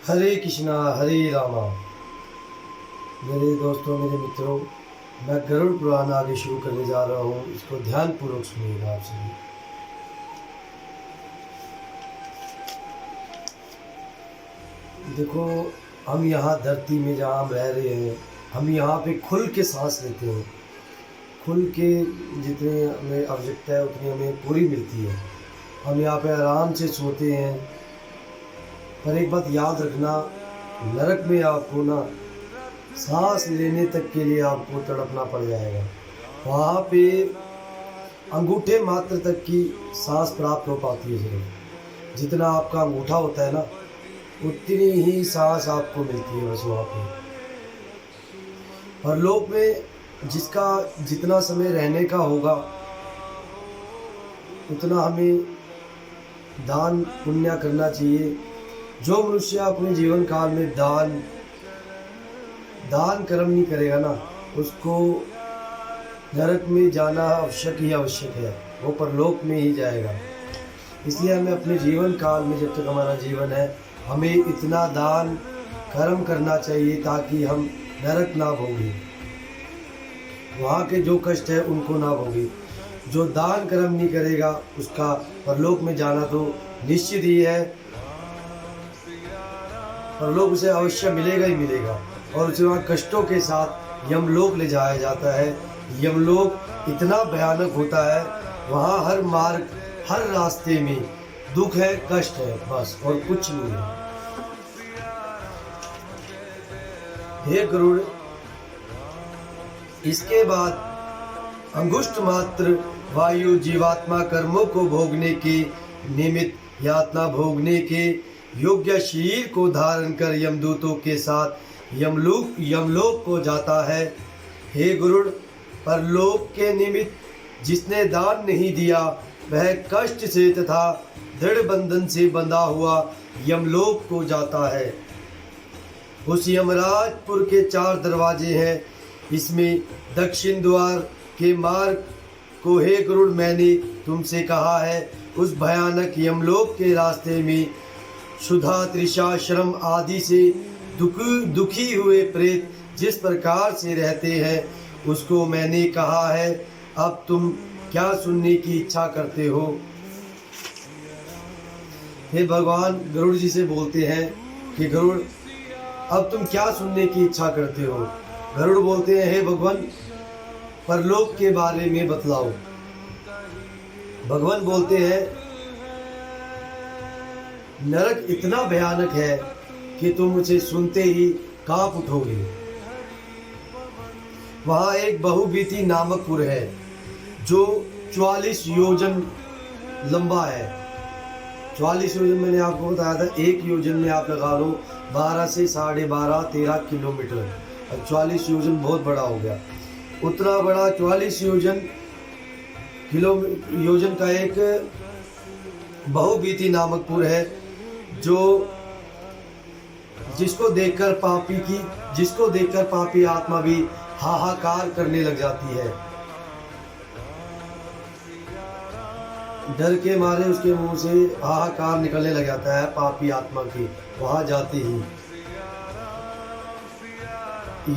हरे कृष्णा हरे रामा। मेरे दोस्तों, मेरे मित्रों, मैं गरुड़ पुराण आगे शुरू करने जा रहा हूँ। इसको ध्यान पूर्वक सुनिएगा आप सभी। देखो, हम यहाँ धरती में जहाँ हम रह रहे हैं, हम यहाँ पे खुल के सांस लेते हैं। खुल के जितनी हमें आवश्यकता है उतनी हमें पूरी मिलती है। हम यहाँ पे आराम से सोते हैं। पर एक बात याद रखना, नरक में आपको ना सांस लेने तक के लिए आपको तड़पना पड़ जाएगा। वहाँ पे अंगूठे मात्र तक की सांस प्राप्त हो पाती है। सिर्फ जितना आपका अंगूठा होता है ना, उतनी ही सांस आपको मिलती है बस वहाँ पे। और लोक में जिसका जितना समय रहने का होगा उतना हमें दान पुण्य करना चाहिए। जो मनुष्य अपने जीवन काल में दान कर्म नहीं करेगा ना, उसको नरक में जाना आवश्यक है। वो परलोक में ही जाएगा। इसलिए हमें अपने जीवन काल में, जब तक हमारा जीवन है, हमें इतना दान कर्म करना चाहिए ताकि हम नरक ना भोगें, वहाँ के जो कष्ट है उनको ना भोगें। जो दान कर्म नहीं करेगा उसका परलोक में जाना तो निश्चित ही है। परलोक उसे अवश्य मिलेगा ही मिलेगा। और उसे वहाँ कष्टों के साथ यमलोक ले जाया जाता है। यमलोक इतना भयानक होता है, वहाँ हर मार्ग, हर रास्ते में दुख है, कष्ट है, बस और कुछ नहीं है। हे गरुड़, इसके बाद अंगुष्ठ मात्र वायु जीवात्मा कर्मों को भोगने के निमित्त यातना भोगने के योग्य शरीर को धारण कर यमदूतों के साथ यमलोक को जाता है। हे गरुड़, परलोक के निमित्त जिसने दान नहीं दिया वह कष्ट से तथा दृढ़ बंधन से बंधा हुआ यमलोक को जाता है। उस यमराजपुर के 4 दरवाजे हैं। इसमें दक्षिण द्वार के मार्ग को हे गरुड़ मैंने तुमसे कहा है। उस भयानक यमलोक के रास्ते में क्षुधा, तृषा, श्रम आदि से दुखी हुए प्रेत जिस प्रकार से रहते हैं उसको मैंने कहा है। अब तुम क्या सुनने की इच्छा करते हो? हे भगवान गरुड़ जी से बोलते हैं कि गरुड़, अब तुम क्या सुनने की इच्छा करते हो? गरुड़ बोलते हैं, हे भगवान, परलोक के बारे में बतलाओ। भगवान बोलते हैं, नरक इतना भयानक है कि तुम उसे सुनते ही कांप उठोगे। वहाँ एक बहुबीती नामक पुर है जो 44 योजन लंबा है। 44 योजन मैंने आपको बताया था। एक योजन में आप लगा लो 12 से 12.5 13 किलोमीटर। और 44 योजन बहुत बड़ा हो गया। उतना बड़ा 44 योजन का एक बहुबीती नामक पुर है जिसको देखकर पापी आत्मा भी हाहाकार करने लग जाती है। डर के मारे उसके मुंह से हाहाकार निकलने लग जाता है पापी आत्मा की वहां जाते ही।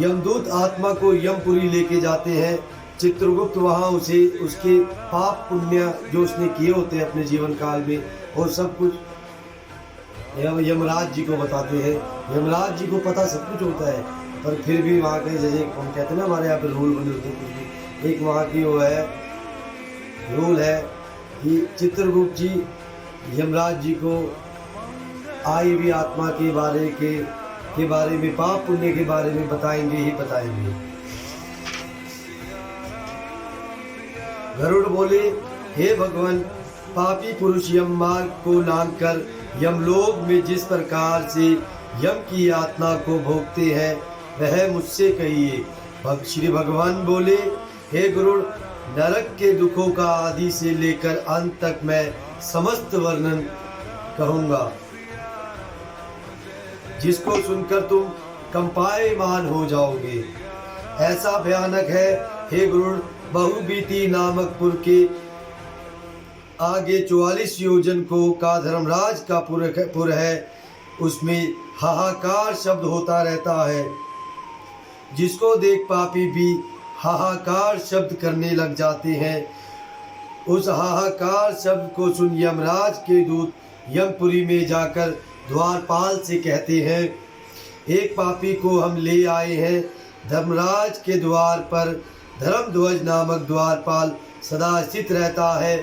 यमदूत आत्मा को यमपुरी लेके जाते हैं। चित्रगुप्त वहां उसे उसके पाप पुण्य जो उसने किए होते हैं अपने जीवन काल में और सब कुछ यमराज जी को बताते हैं। यमराज जी को पता सब कुछ होता है, पर फिर भी वहाँ के जैसे हम कहते हैं ना, हमारे यहाँ पे रूल बने होते हैं। एक वहाँ की वो है, रूल है कि चित्रगुप्त जी यमराज जी को आई हुई आत्मा के बारे में पाप पुण्य के बारे में बताएंगे ही बताएंगे। गरुड़ बोले, हे भगवान, पापी पुरुष यम मार्ग को लांघकर यमलोक में जिस प्रकार से यम की यातना को भोगते हैं वह मुझसे कहिए। श्री भगवान बोले, हे गरुड़, नरक के दुखों का आदि से लेकर अंत तक मैं समस्त वर्णन कहूँगा, जिसको सुनकर तुम कंपायमान हो जाओगे। ऐसा भयानक है हे गरुड़। बहुबीती नामक पुर के आगे 44 योजन को का धर्मराज का पुर है। उसमें हाहाकार शब्द होता रहता है, जिसको देख पापी भी हाहाकार शब्द करने लग जाते हैं। उस हाहाकार शब्द को सुन यमराज के दूत यमपुरी में जाकर द्वारपाल से कहते हैं, एक पापी को हम ले आए हैं। धर्मराज के द्वार पर धर्मध्वज नामक द्वारपाल सदा स्थित रहता है।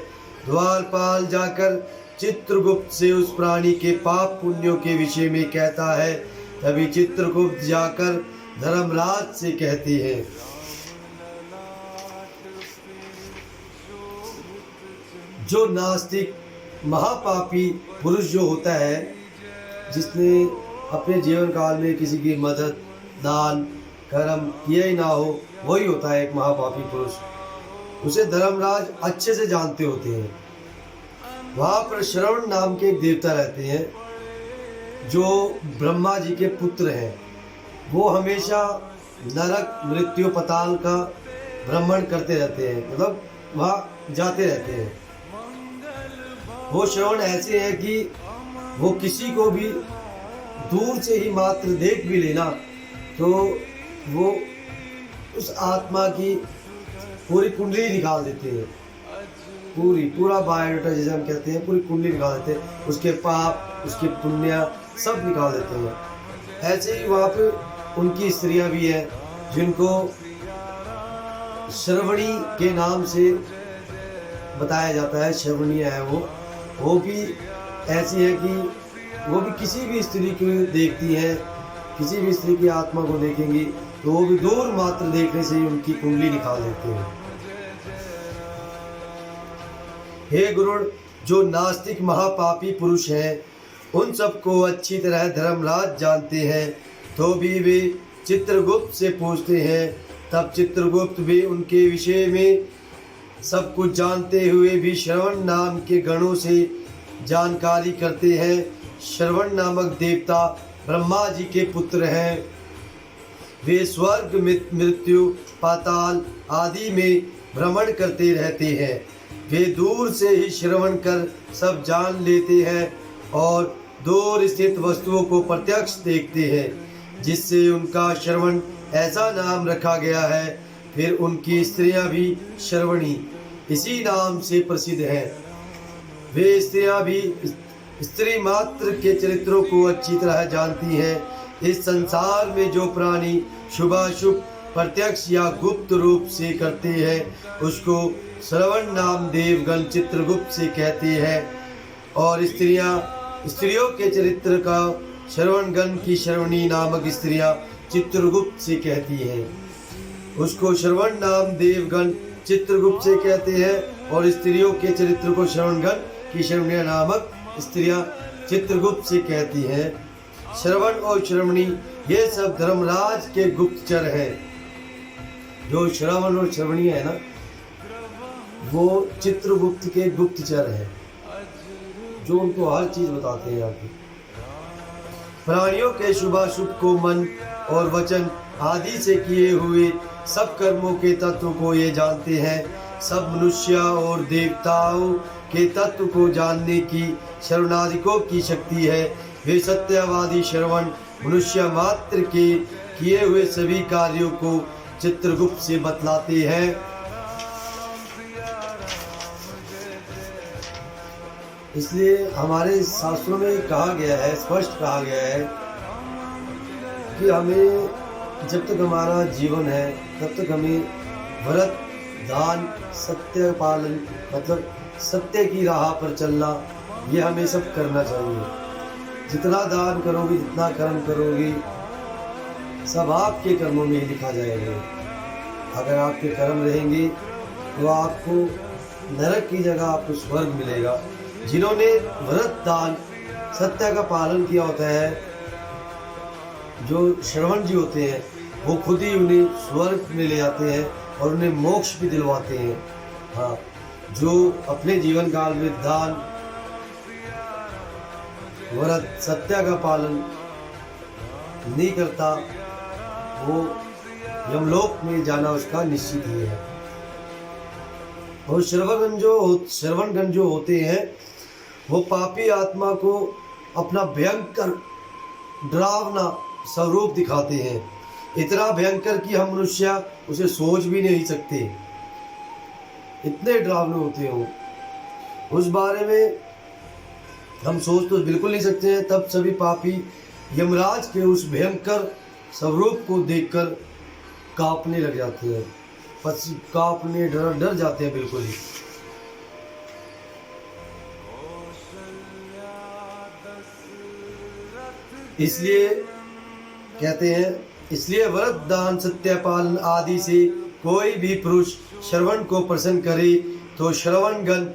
द्वारपाल जाकर चित्रगुप्त से उस प्राणी के पाप पुण्यों के विषय में कहता है। तभी चित्रगुप्त जाकर धर्मराज से कहते हैं, जो नास्तिक महापापी पुरुष जो होता है, जिसने अपने जीवन काल में किसी की मदद दान कर्म किया ही ना हो, वही होता है एक महापापी पुरुष। उसे धर्मराज अच्छे से जानते होते हैं। वहाँ पर श्रवण नाम के एक देवता रहते हैं, जो ब्रह्मा जी के पुत्र हैं। वो हमेशा नरक मृत्यु पताल का भ्रमण करते रहते हैं, मतलब वहाँ जाते रहते हैं। वो श्रवण ऐसे हैं कि वो किसी को भी दूर से ही मात्र देख भी लेना तो वो उस आत्मा की पूरी कुंडली निकाल देते हैं। पूरा बायोडाटा जिसे हम कहते हैं, पूरी कुंडली निकाल देते हैं। उसके पाप उसके पुण्य सब निकाल देते हैं। ऐसे ही वहाँ पे उनकी स्त्रियां भी हैं, जिनको श्रवणी के नाम से बताया जाता है। श्रवणीय है वो भी ऐसी है कि वो भी किसी भी स्त्री को देखती हैं, किसी भी स्त्री की आत्मा को देखेंगी तो वो भी दूर मात्र देखने से ही उनकी कुंडली निकाल देते हैं। हे गुरुड़, जो नास्तिक महापापी पुरुष हैं, उन सबको अच्छी तरह धर्मराज जानते हैं, तो भी वे चित्रगुप्त से पूछते हैं। तब चित्रगुप्त भी उनके विषय में सब कुछ जानते हुए भी श्रवण नाम के गणों से जानकारी करते हैं। श्रवण नामक देवता ब्रह्मा जी के पुत्र हैं। वे स्वर्ग मृत्यु पाताल आदि में भ्रमण करते रहते हैं। वे दूर से ही श्रवण कर सब जान लेते हैं और दूर स्थित वस्तुओं को प्रत्यक्ष देखते हैं, जिससे उनका श्रवण ऐसा नाम रखा गया है। फिर उनकी स्त्रियां भी श्रवणी इसी नाम से प्रसिद्ध हैं। वे स्त्रियां भी स्त्री मात्र के चरित्रों को अच्छी तरह जानती हैं। इस संसार में जो प्राणी शुभाशुभ प्रत्यक्ष या गुप्त रूप से करते हैं, उसको श्रवण नाम देवगण चित्रगुप्त से कहते हैं। और स्त्रियों के चरित्र का श्रवणगण की श्रवणी नामक स्त्रियां चित्रगुप्त से कहती हैं। उसको श्रवण नाम देवगण चित्रगुप्त से कहते हैं और स्त्रियों के चरित्र को श्रवणगण की श्रवणीय नामक स्त्रियां चित्रगुप्त से कहती हैं। श्रवण और श्रवणी ये सब धर्मराज के गुप्तचर हैं। जो श्रवण और श्रवणी है ना, वो चित्रगुप्त के गुप्तचर हैं, जो उनको हर चीज बताते हैं। आगे प्राणियों के शुभाशुभ को मन और वचन आदि से किए हुए सब कर्मों के तत्व को ये जानते हैं। सब मनुष्य और देवताओं के तत्व को जानने की श्रवणादिकों की शक्ति है। वे सत्यवादी श्रवण मनुष्य मात्र के किए हुए सभी कार्यों को चित्रगुप्त से बतलाते हैं। इसलिए हमारे शास्त्रों में कहा गया है, स्पष्ट कहा गया है कि हमें जब तक हमारा जीवन है तब तक हमें व्रत दान सत्य पालन, मतलब सत्य की राह पर चलना, ये हमें सब करना चाहिए। जितना दान करोगे, जितना कर्म करोगे, सब आपके कर्मों में ही लिखा जाएगा। अगर आपके कर्म रहेंगे तो आपको नरक की जगह आपको स्वर्ग मिलेगा। जिन्होंने व्रत दान सत्य का पालन किया होता है, जो श्रवण जी होते हैं, वो खुद ही उन्हें स्वर्ग में ले जाते हैं और उन्हें मोक्ष भी दिलवाते हैं। हाँ, जो अपने जीवन काल में दान व्रत सत्य का पालन नहीं करता, वो यमलोक में जाना उसका निश्चित ही है। और श्रवणगण जो होते हैं, वो पापी आत्मा को अपना भयंकर डरावना स्वरूप दिखाते हैं, इतना भयंकर कि हम मनुष्य उसे सोच भी नहीं सकते, इतने डरावने होते हैं। उस बारे में हम सोच तो बिल्कुल नहीं सकते हैं। तब सभी पापी यमराज के उस भयंकर स्वरूप को देखकर कांपने लग जाते हैं, कांपने डर जाते हैं बिल्कुल ही। इसलिए कहते हैं, इसलिए व्रत दान सत्यपालन आदि से कोई भी पुरुष श्रवण को प्रसन्न करे तो श्रवणगण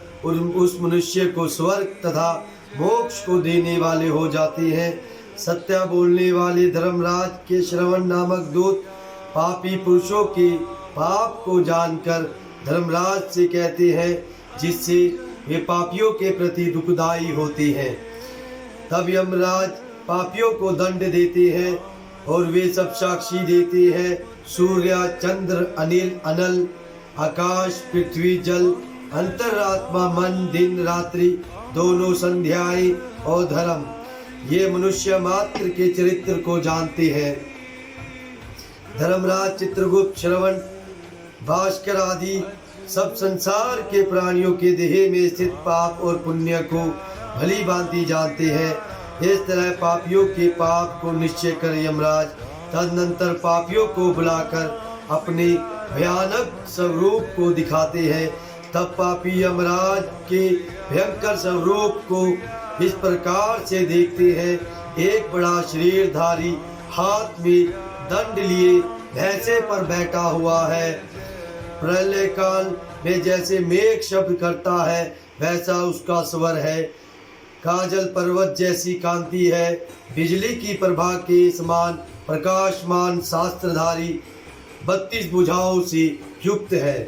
उस मनुष्य को स्वर्ग तथा मोक्ष को देने वाले हो जाते हैं। सत्य बोलने वाले धर्मराज के श्रवण नामक दूत पापी पुरुषों के पाप को जानकर धर्मराज से कहते हैं, जिससे वे पापियों के प्रति दुखदायी होते हैं। तब यमराज पापियों को दंड देते हैं और वे सब साक्षी देते हैं, सूर्य चंद्र अनिल अनल, आकाश पृथ्वी जल, अंतरात्मा मन दिन रात्रि दोनों संध्याएं और धर्म, ये मनुष्य मात्र के चरित्र को जानते हैं। धर्मराज चित्रगुप्त श्रवण भास्कर आदि सब संसार के प्राणियों के देह में स्थित पाप और पुण्य को भली भांति जानते हैं। इस तरह पापियों के पाप को निश्चय कर यमराज तदनंतर पापियों को बुलाकर अपने भयानक स्वरूप को दिखाते हैं। तब पापी यमराज के भयंकर स्वरूप को इस प्रकार से देखते हैं, एक बड़ा शरीरधारी हाथ में दंड लिए भैंसे पर बैठा हुआ है। प्रलय काल में जैसे मेघ शब्द करता है वैसा उसका स्वर है। काजल पर्वत जैसी कांति है, बिजली की प्रभा के समान प्रकाशमान शास्त्रधारी 32 भुजाओं से युक्त है।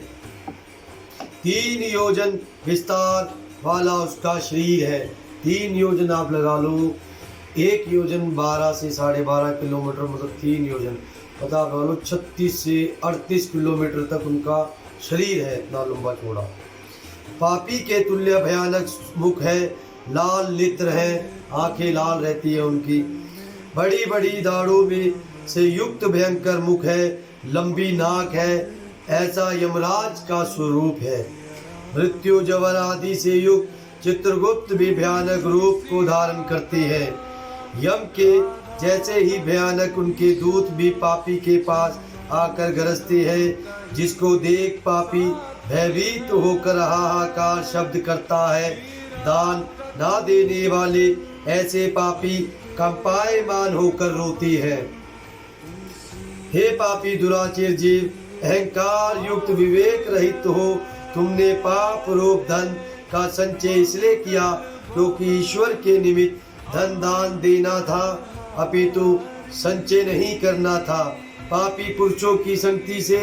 3 योजन विस्तार वाला उसका शरीर है। 3 योजन आप लगा लो, 1 योजन 12 से 12.5 किलोमीटर, मतलब 3 योजन पता लगा लो 36 से 38 किलोमीटर तक उनका शरीर है, इतना लंबा चौड़ा। पापी के तुल्य भयानक मुख है, लाल नेत्र है, आंखें लाल रहती है उनकी, बड़ी बड़ी दाढ़ों में से युक्त भयंकर मुख है, लंबी नाक है, ऐसा यमराज का स्वरूप है। मृत्यु जवर आदि से युक्त चित्रगुप्त भी भयानक रूप को धारण करते हैं। यम के जैसे ही भयानक उनके दूत भी पापी के पास आकर गरजते हैं, जिसको देख पापी भयभीत होकर हाहाकार शब्द करता है। दान ना देने वाले ऐसे पापी कंपायमान होकर रोती है। हे पापी दुराचार जीव, अहंकार युक्त विवेक रहित हो, तुमने पाप रूप धन का संचय इसलिए किया क्योंकि ईश्वर के निमित्त धन दान देना था, अपितु संचय नहीं करना था। पापी पुरुषों की संगति से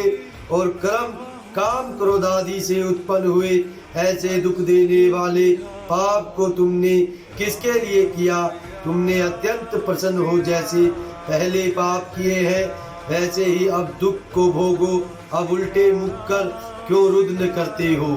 और कर्म काम क्रोध आदि से उत्पन्न हुए ऐसे दुख देने वाले पाप को तुमने किसके लिए किया? तुमने अत्यंत प्रसन्न हो जैसे पहले पाप किए हैं वैसे ही अब दुख को भोगो। अब उल्टे मुख कर क्यों रुदन करते हो?